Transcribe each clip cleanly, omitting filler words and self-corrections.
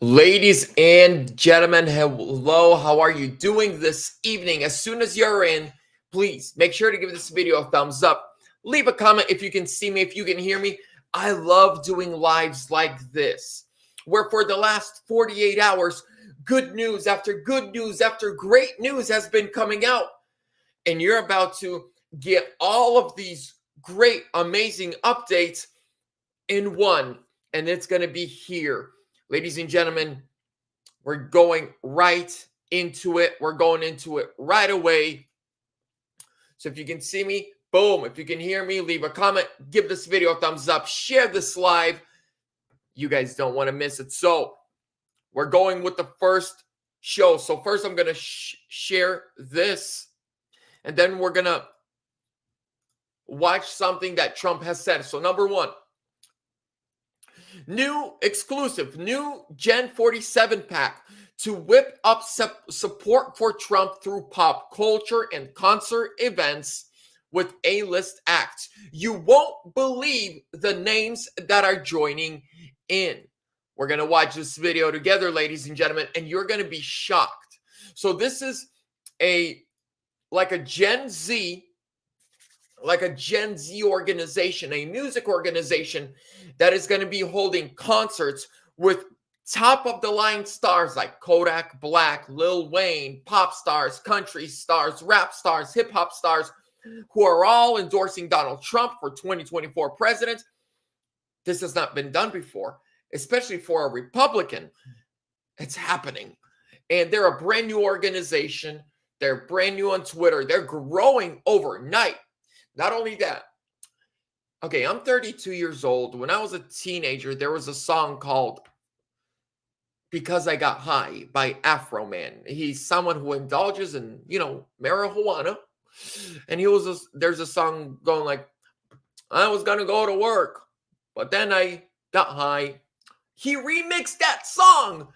Ladies and gentlemen, hello. How are you doing this evening? As soon as you're in, please make sure to give this video a thumbs up. Leave a comment if you can see me, if you can hear me. I love doing lives like this, where for the last 48 hours, good news after great news has been coming out. And you're about to get all of these great, amazing updates in one. And it's going to be here. Ladies and gentlemen, we're going right into it. We're going into it right away. So if you can see me, boom. If you can hear me, leave a comment. Give this video a thumbs up. Share this live. You guys don't want to miss it. So we're going with the first show. So first I'm going to share this. And then we're going to watch something that Trump has said. So number one. New exclusive, new Gen 47 pack to whip up support for Trump through pop culture and concert events with A-list acts. You won't believe the names that are joining in. We're going to watch this video together, ladies and gentlemen, and you're going to be shocked. So this is like a Gen Z organization, a music organization that is going to be holding concerts with top of the line stars like Kodak Black, Lil Wayne, pop stars, country stars, rap stars, hip hop stars, who are all endorsing Donald Trump for 2024 president. This has not been done before, especially for a Republican. It's happening. And they're a brand new organization. They're brand new on Twitter. They're growing overnight. Not only that, okay, I'm 32 years old. When I was a teenager, there was a song called Because I Got High by Afro Man. He's someone who indulges in, marijuana. And there's a song going like, I was going to go to work, but then I got high. He remixed that song.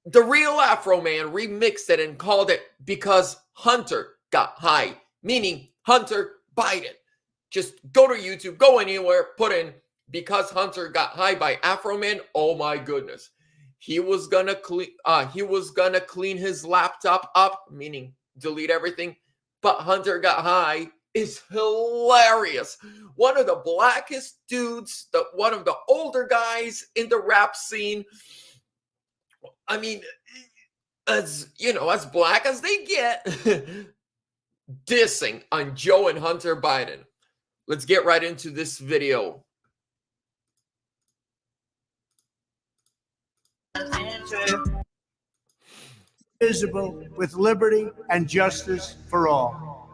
The real Afro Man remixed it and called it Because Hunter Got High, meaning Hunter Biden. Just go to YouTube, go anywhere, put in Because Hunter Got High by Afro Man. Oh my goodness. He was gonna clean his laptop up, meaning delete everything. But Hunter Got High is hilarious. One of the blackest dudes, one of the older guys in the rap scene. I mean, as black as they get. Dissing on Joe and Hunter Biden. Let's get right into this video. Visible with liberty and justice for all.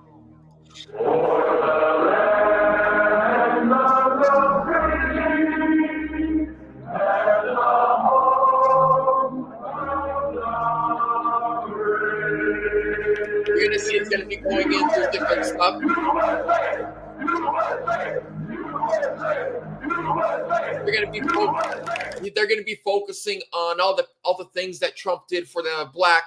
You're going to see it's going to be going into different stuff. They're going to be focusing on all the things that Trump did for the Black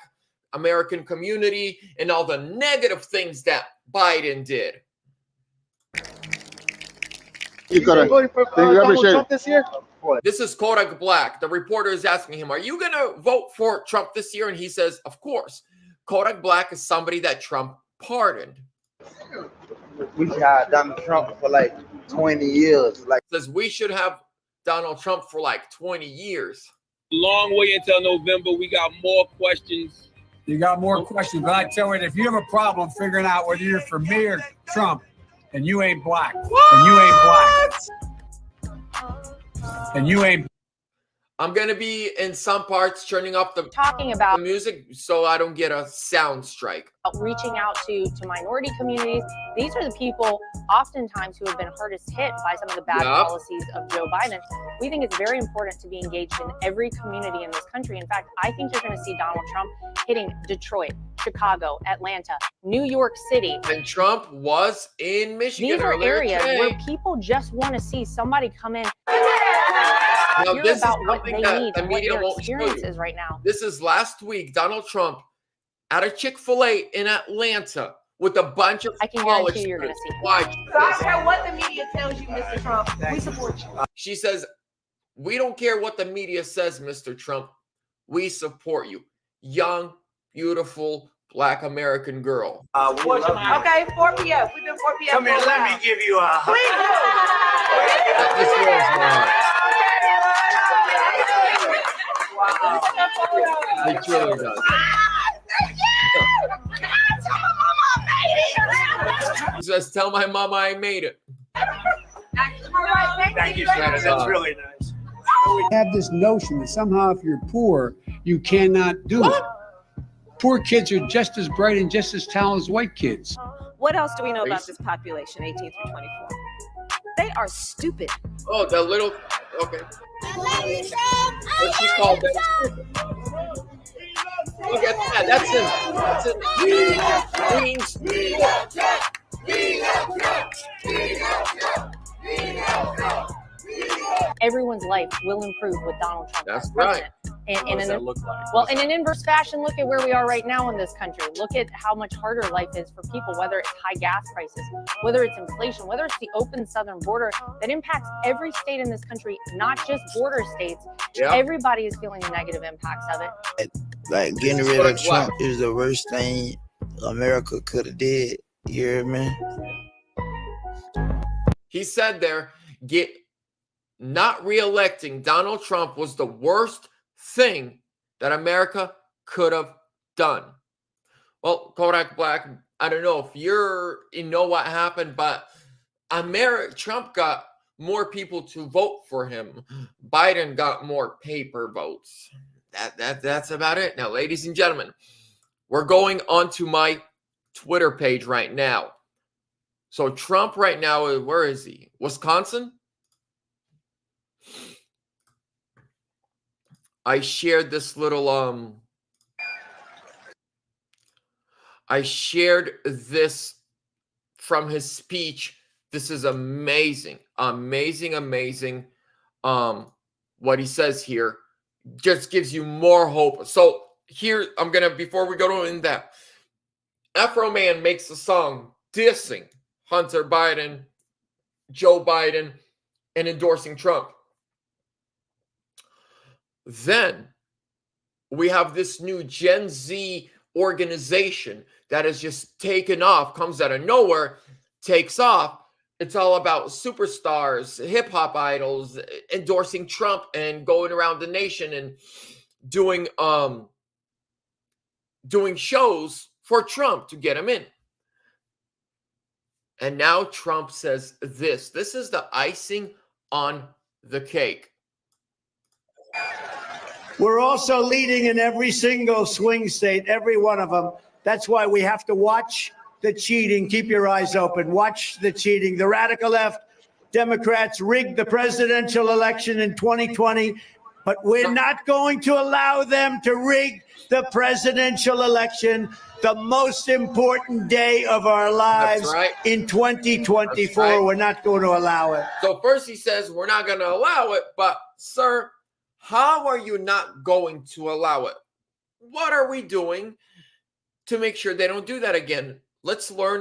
American community and all the negative things that Biden did. You got to Trump this year? This is Kodak Black. The reporter is asking him, "Are you going to vote for Trump this year?" And he says, "Of course." Kodak Black is somebody that Trump pardoned. We should have Donald Trump for like 20 years. Says we should have Donald Trump for like 20 years. Long way until November. We got more questions. You got more questions, but I tell you, if you have a problem figuring out whether you're for me or Trump, and you ain't black, and you ain't black, and you ain't. I'm going to be in some parts turning off the music so I don't get a sound strike. Reaching out to minority communities. These are the people oftentimes who have been hardest hit by some of the bad policies of Joe Biden. We think it's very important to be engaged in every community in this country. In fact, I think you're going to see Donald Trump hitting Detroit, Chicago, Atlanta, New York City. And Trump was in Michigan. These are areas where people just want to see somebody come in. Now, this is what they need the media won't show you. Right now. This is last week, Donald Trump at a Chick-fil-A in Atlanta with a bunch of college students. You're going to see. So I don't care what the media tells you, Mr. Trump. We support you. She says, "We don't care what the media says, Mr. Trump. We support you. Young, beautiful Black American girl. Okay, 4 p.m. We've been 4 p.m. Come here, let me give you a hug. This girl's not. It really does. Just tell my mama I made it. Thank you, Shannon. That's really nice. We have this notion that somehow if you're poor, you cannot do it. Poor kids are just as bright and just as talented as white kids. What else do we know about this population, 18 through 24? They are stupid. Oh, the little, okay. What she called them stupid. Look at that. That's it. Queens. Everyone's life will improve with Donald Trump. That's as president. right. In an inverse fashion, look at where we are right now in this country. Look at how much harder life is for people, whether it's high gas prices, whether it's inflation, whether it's the open southern border that impacts every state in this country, not just border states. Yeah. Everybody is feeling the negative impacts of it. Like getting rid of Trump is the worst thing America could have did. You hear me? He said there, not re-electing Donald Trump was the worst thing that America could have done. Well, Kodak Black, I don't know if you know what happened, but Trump got more people to vote for him. Biden got more paper votes. That's about it. Now, ladies and gentlemen, we're going onto my Twitter page right now. So Trump right now, where is he? Wisconsin? I shared this little I shared this from his speech. This is amazing. Amazing. What he says here just gives you more hope. So here I'm gonna, before we go in that, Afro Man makes a song dissing Hunter Biden, Joe Biden, and endorsing Trump. Then we have this new Gen Z organization that has just taken off, comes out of nowhere, takes off. It's all about superstars, hip hop idols, endorsing Trump and going around the nation and doing shows for Trump to get him in. And now Trump says this. This is the icing on the cake. We're also leading in every single swing state, every one of them. That's why we have to watch the cheating. Keep your eyes open. Watch the cheating. The radical left, Democrats rigged the presidential election in 2020, but we're not going to allow them to rig the presidential election, the most important day of our lives in 2024. Right. We're not going to allow it. So first he says we're not going to allow it, but sir, how are you not going to allow it? What are we doing to make sure they don't do that again? Let's learn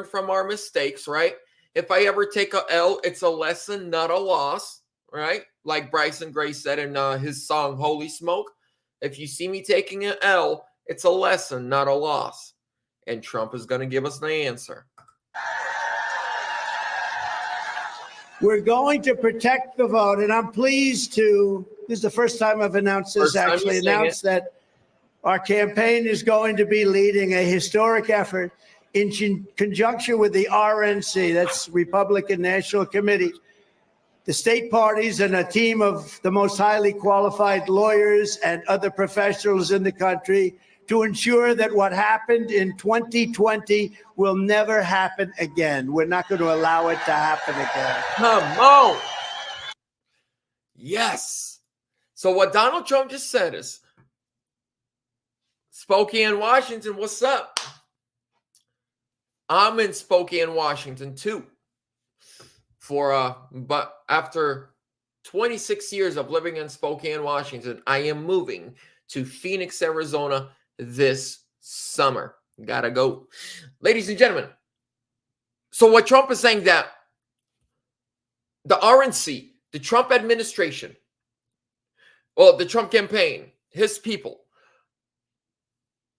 from our mistakes, right? If I ever take a L, it's a lesson, not a loss, right? Like Bryson Gray said in his song, Holy Smoke. If you see me taking an L, it's a lesson, not a loss. And Trump is going to give us the answer. We're going to protect the vote, and I'm pleased to, this is the first time I've announced this, that our campaign is going to be leading a historic effort in conjunction with the RNC, that's Republican National Committee, the state parties, and a team of the most highly qualified lawyers and other professionals in the country to ensure that what happened in 2020 will never happen again. We're not going to allow it to happen again. Come on. Yes. So what Donald Trump just said is, Spokane, Washington, what's up? I'm in Spokane, Washington too. But after 26 years of living in Spokane, Washington, I am moving to Phoenix, Arizona this summer. Gotta go. Ladies and gentlemen, so what Trump is saying, that the RNC, the Trump administration, well, the Trump campaign, his people,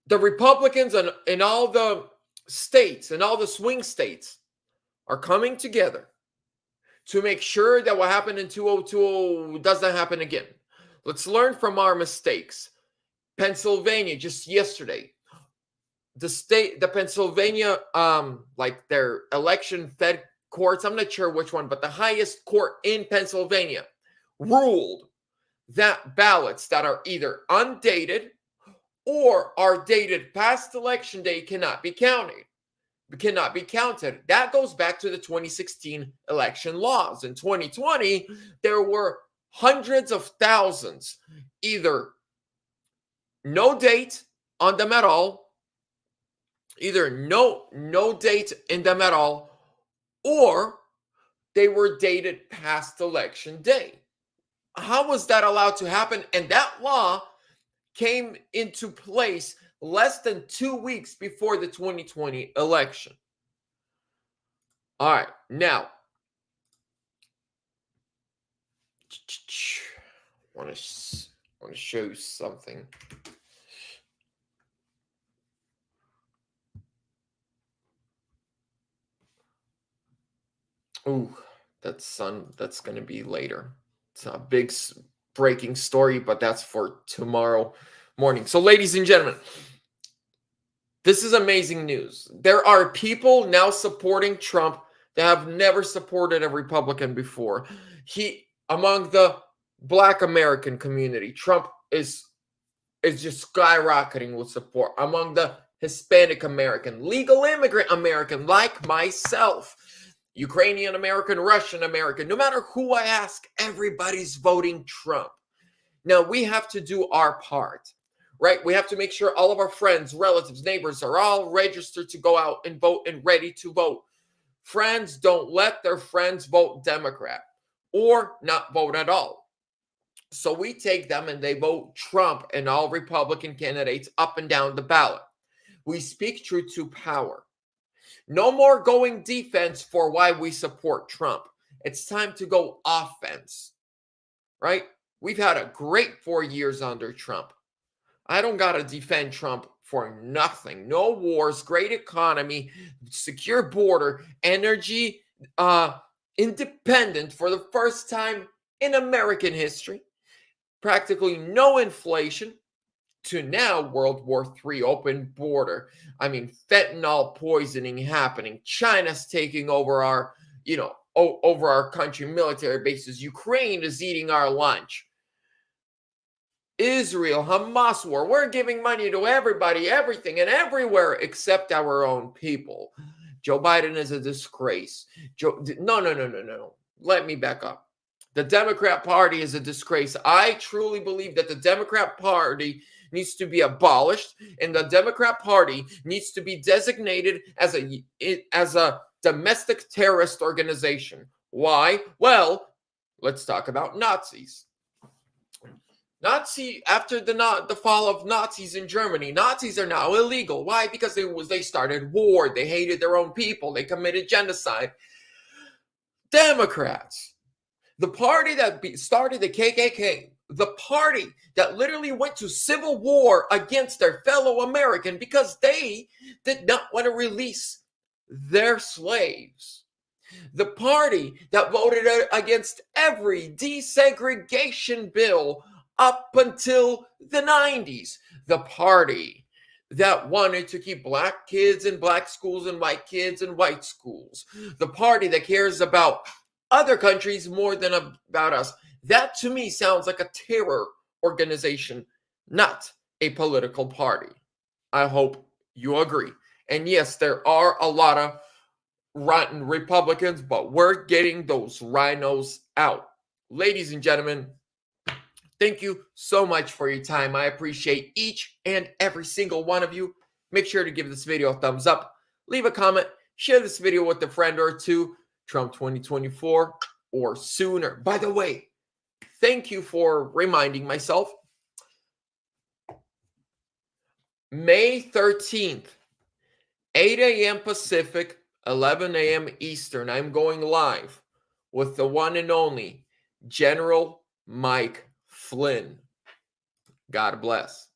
the Republicans in all the states and all the swing states are coming together to make sure that what happened in 2020 doesn't happen again. Let's learn from our mistakes. Pennsylvania, just yesterday, the Pennsylvania, like their election fed courts, I'm not sure which one, but the highest court in Pennsylvania ruled that ballots that are either undated or are dated past election day cannot be counted. That goes back to the 2016 election laws. In 2020, there were hundreds of thousands, either no date on them at all, either no date in them at all, or they were dated past election day. How was that allowed to happen? And that law came into place less than 2 weeks before the 2020 election. All right, now, I want to show you something. Ooh, that's going to be later. It's a big breaking story, but that's for tomorrow morning. So, ladies and gentlemen, this is amazing news. There are people now supporting Trump that have never supported a Republican before. Among the Black American community, Trump is just skyrocketing with support. Among the Hispanic American, legal immigrant American, like myself, Ukrainian American, Russian American, no matter who I ask, everybody's voting Trump. Now, we have to do our part, right? We have to make sure all of our friends, relatives, neighbors are all registered to go out and vote and ready to vote. Friends don't let their friends vote Democrat or not vote at all. So we take them and they vote Trump and all Republican candidates up and down the ballot. We speak truth to power. No more going defense for why we support Trump. It's time to go offense, right? We've had a great 4 years under Trump. I don't got to defend Trump for nothing. No wars, great economy, secure border, energy, independent for the first time in American history, practically no inflation, to now World War III, open border. I mean, fentanyl poisoning happening. China's taking over our, over our country, military bases. Ukraine is eating our lunch. Israel, Hamas war. We're giving money to everybody, everything, and everywhere except our own people. Joe Biden is a disgrace. No. Let me back up. The Democrat Party is a disgrace. I truly believe that the Democrat Party needs to be abolished, and the Democrat Party needs to be designated as a domestic terrorist organization. Why? Well, let's talk about Nazis. After the fall of Nazis in Germany, Nazis are now illegal. Why? Because they started war. They hated their own people. They committed genocide. Democrats, the party that started the KKK, the party that literally went to civil war against their fellow American because they did not want to release their slaves. The party that voted against every desegregation bill up until the 90s. The party that wanted to keep black kids in black schools and white kids in white schools. The party that cares about other countries more than about us. That to me sounds like a terror organization, not a political party. I hope you agree. And yes, there are a lot of rotten Republicans, but we're getting those rhinos out. Ladies and gentlemen, thank you so much for your time. I appreciate each and every single one of you. Make sure to give this video a thumbs up, leave a comment, share this video with a friend or two. Trump 2024 or sooner. By the way, thank you for reminding myself. May 13th, 8 a.m. Pacific, 11 a.m. Eastern, I'm going live with the one and only General Mike Flynn. God bless.